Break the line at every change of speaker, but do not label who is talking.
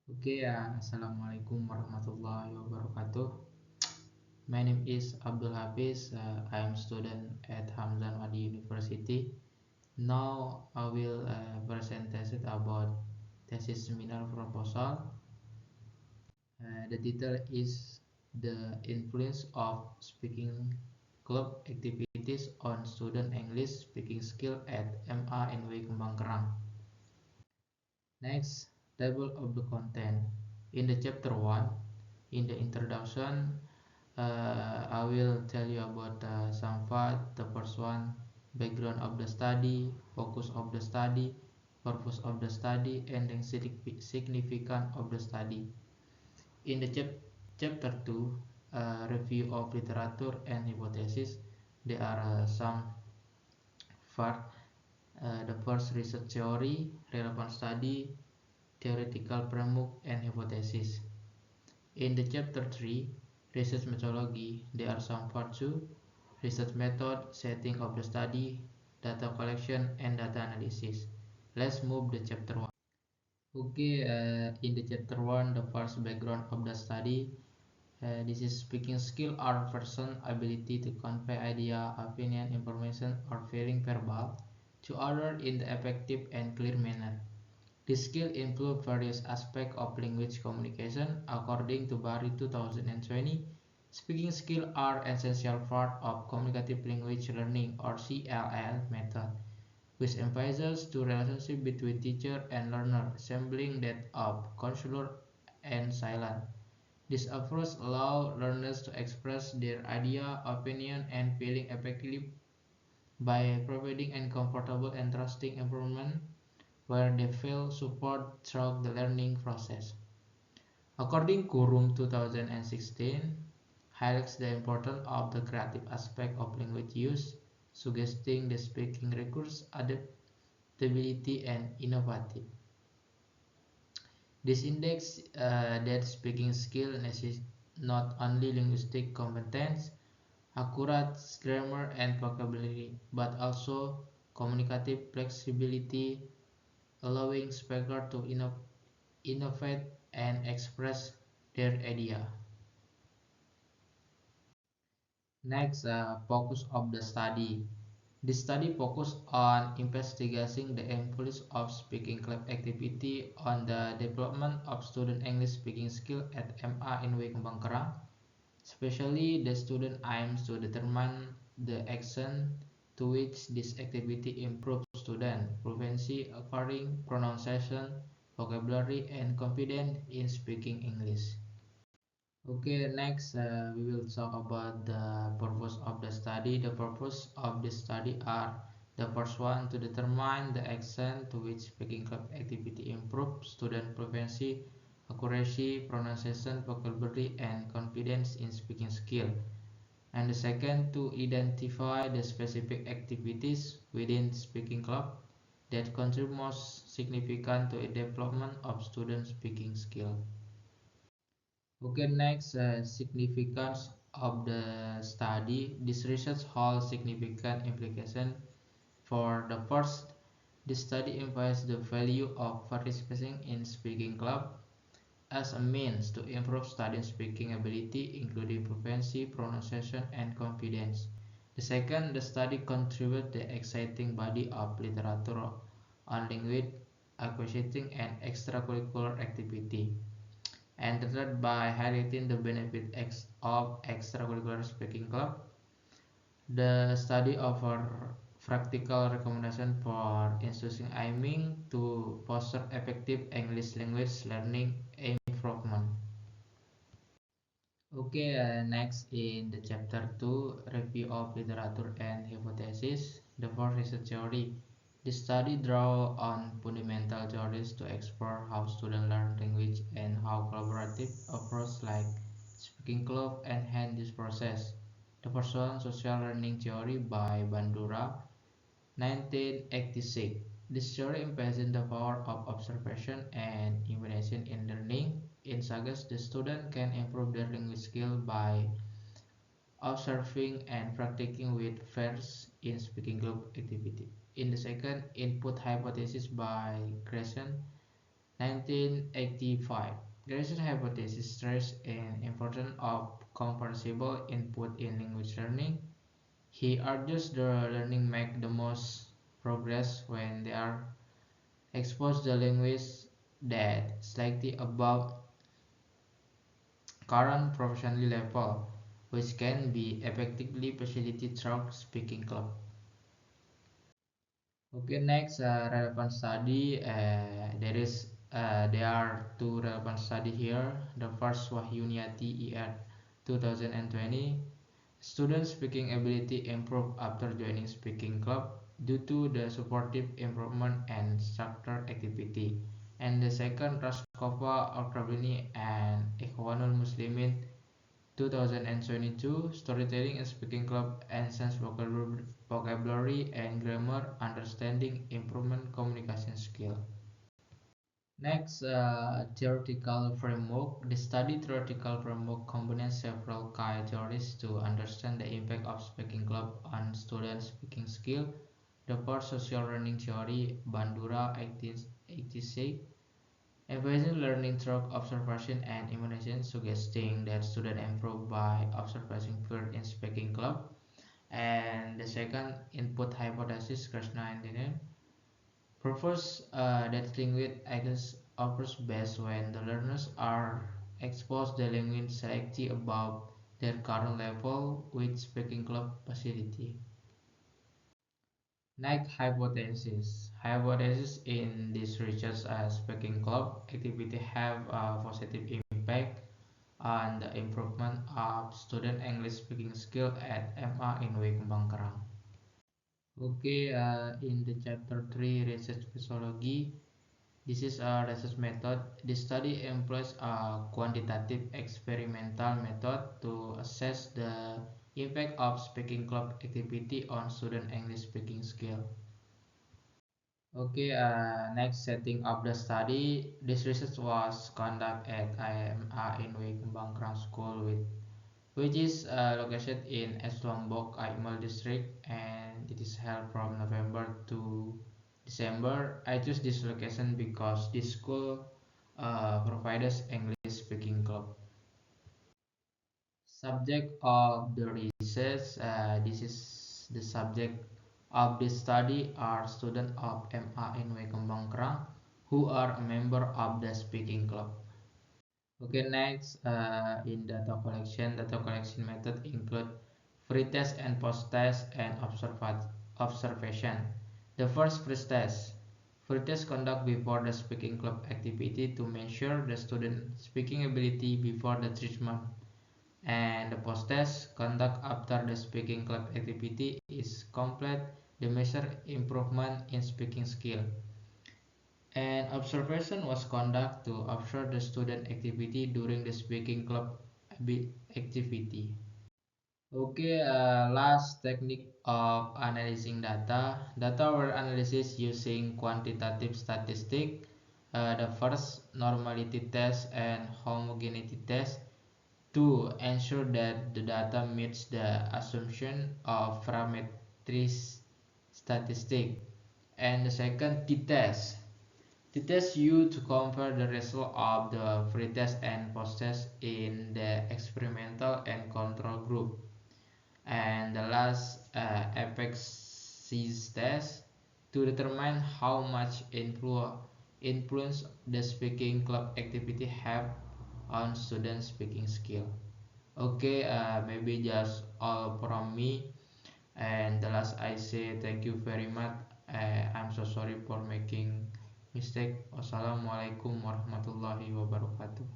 Assalamualaikum warahmatullahi wabarakatuh. My name is Abdul Hafiz. I am student at Hamzan Wadi University. Now I will present thesis about thesis seminar proposal. The title is The Influence of Speaking Club Activities on Student English Speaking Skill at MA Kembang Kerang. Next, table of the content. In the chapter 1, in the introduction, I will tell you about some fact. The first one, background of the study, focus of the study, purpose of the study, and the significance of the study. In the chapter 2, review of literature and hypothesis, there are some facts. The first, research theory, relevant study, theoretical framework, and hypothesis. In the chapter 3, research methodology, there are some part 2, research method, setting of the study, data collection, and data analysis. Let's move to chapter 1. In the chapter 1, the first, background of the study. This is speaking skill or person ability to convey idea, opinion, information, or feeling verbal to others in the effective and clear manner. This skill includes various aspects of language communication. According to Bari 2020, speaking skills are essential part of communicative language learning or CLL method, which emphasizes the relationship between teacher and learner, resembling that of counselor and silent. This approach allows learners to express their idea, opinion, and feeling effectively by providing a comfortable and trusting environment where they feel support throughout the learning process. According to Room 2016, highlights the importance of the creative aspect of language use, suggesting the speaking requires adaptability and innovative. This index that speaking skill necessitates not only linguistic competence, accurate grammar and vocabulary, but also communicative flexibility, allowing speakers to innovate and express their idea. Next, focus of the study. This study focused on investigating the influence of speaking club activity on the development of student English speaking skill at MA Kembang Kerang. Especially, the student aims to determine the extent to which this activity improves student fluency, acquiring pronunciation, vocabulary, and confidence in speaking English. Next we will talk about the purpose of the study. The purpose of the study are: the first one, to determine the extent to which speaking club activity improves student fluency, accuracy, pronunciation, vocabulary, and confidence in speaking skill. And the second, to identify the specific activities within speaking club that contribute most significant to the development of student speaking skill. Next, significance of the study. This research holds significant implication. For the first, the study emphasizes the value of participating in speaking club as a means to improve student speaking ability, including fluency, pronunciation, and confidence. The second, the study contributes the exciting body of literature on language acquisition and extracurricular activity. And the third, by highlighting the benefit of extracurricular speaking club, the study offers practical recommendation for institutions aiming to foster effective English language learning improvement. Next in the chapter 2, review of literature and hypothesis. The first, research theory. The study draws on fundamental theories to explore how students learn language and how collaborative approaches like speaking club enhance this process. The first one, social learning theory by Bandura, 1986. This theory emphasizes the power of observation and imagination in learning. In suggests the student can improve their language skill by observing and practicing with peers in speaking group activity. In the second, input hypothesis by Grayson, 1985. Grayson hypothesis stressed an importance of comparable input in language learning. He argues the learning make the most progress when they are exposed to language that slightly above current professional level, which can be effectively facilitated through speaking club. Okay, next relevant study. There are two relevant study here. The first Wahyuniati ER 2020. Student speaking ability improve after joining speaking club due to the supportive improvement and structured activity. And the second Raskova Al-Krabini and Ikhwanul Muslimin 2022 Storytelling and Speaking Club enhance vocabulary and grammar understanding improvement communication skill. Next, theoretical framework. The study theoretical framework combines several key theories to understand the impact of speaking club on student speaking skill. The first social learning theory, Bandura 1886, emphasizing learning through observation and imitation, suggesting that students improve by observing peers in speaking club. And the second, input hypothesis, Krishna and Dinen, propose that language acts occurs best when the learners are exposed to language slightly above their current level with speaking club facility. Next, hypothesis. Hypothesis in this research speaking club activity have a positive impact on the improvement of student English speaking skill at MA in Kembang Kerang. Okay, in the chapter 3 research physiology, this is a research method. This study employs a quantitative experimental method to assess the impact of speaking club activity on student English speaking skill. Okay, next setting of the study. This research was conducted at IMA in Kembang Kerang School which is located in East Lombok, Aimal district, and it is held from November to December. I choose this location because this school provides English speaking club. Subject of the research, this is the subject of the study are students of MA in Kembang Kerang who are a member of the speaking club. Okay, next in data collection method include pre-test and post-test and observation. The first pre-test. Pre-test conduct before the speaking club activity to measure the student speaking ability before the treatment. And the post-test conduct after the speaking club activity is complete the measure improvement in speaking skill. An observation was conducted to observe the student activity during the speaking club activity. Okay, last technique of analyzing data. Data were analyzed using quantitative statistic. The first normality test and homogeneity test to ensure that the data meets the assumption of parametric statistic. And the second t-test. T-test used to compare the result of the pre-test and post-test in the experimental and control group. And the last apex test to determine how much influence the speaking club activity have on student speaking skill. Okay, maybe just all from me. And the last I say thank you very much. I'm so sorry for making mistake. Wassalamualaikum warahmatullahi wabarakatuh.